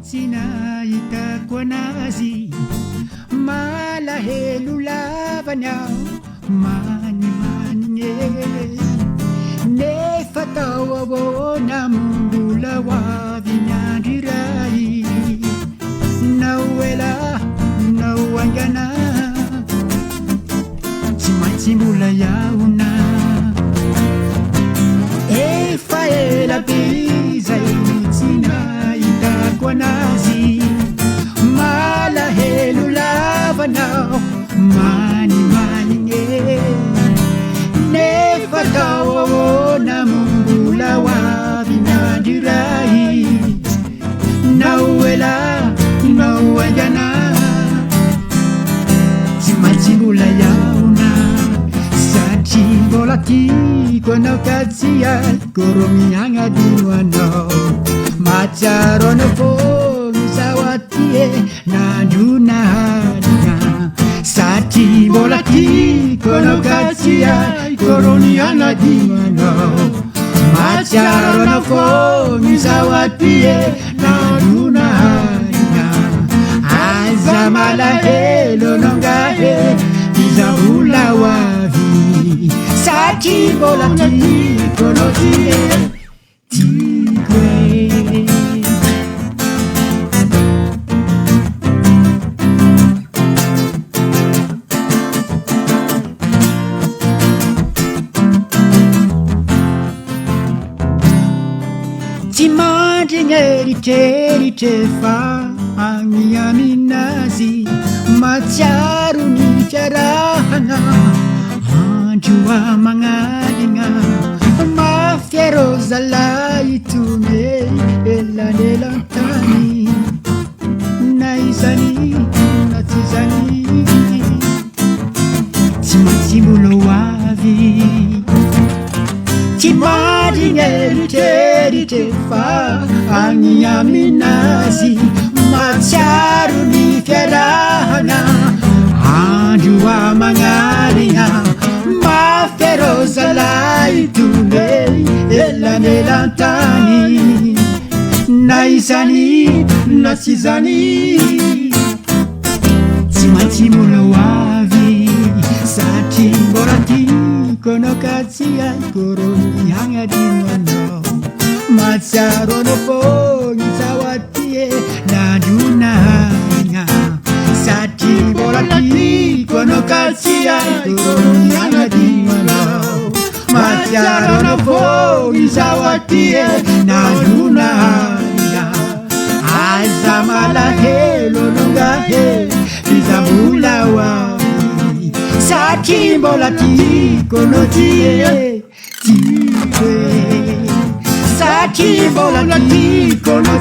tsy nahitako anazy malahelo lavany aho manimanine nefa tao ahoana mombola hoavy ny andro iray nao ela nao aingana tsy maintsy mbola iaona efa ela be zay tsy nahitako anazy malahelo lavanao manimanine nefa tao ahoana mombola hoavy ny andro iray nao ela nao aingana tsy maintsy mbola iaona satria mbola tiako anao ka tsy haiko ro miagnadino anao mahatsiaro anao foana zaho aty nandro nahalina satria mbola tiako anao ka tsy haiko ro miagnadino anao mahatsiaro anao foana zaho aty nandro nahalina aza malahelo nongahe izambola hoavy satria mbola tiako anao tiako tsy mandry eritreritry fa agny aminazy matsiaro ny fiarahana andro amagnaligna mafiaro zalahy tone elanelan-tany na izany na tsy zany tsy maintsy mbola hoavy tsy marigny eritreritry fa agny aminazy matsiaro ny fiarahana andro amagnaligna mafiaro zalahy tone elanelan-tany na izany na tsy zany tsy maintsy mbola hoavy satria mbola tiako anao ka tsy haiko ro miagnadino anao mahatsiaro anao foana zaho aty nandro nahalina satria mbola tiako anao ka tsy haiko ro miagnadino anao mahatsiaro anao foana zaho aty nandro nahalina aza malahelo nongahe izambola hoavy satria mbola tiako anao tiako satria mbola tiako anao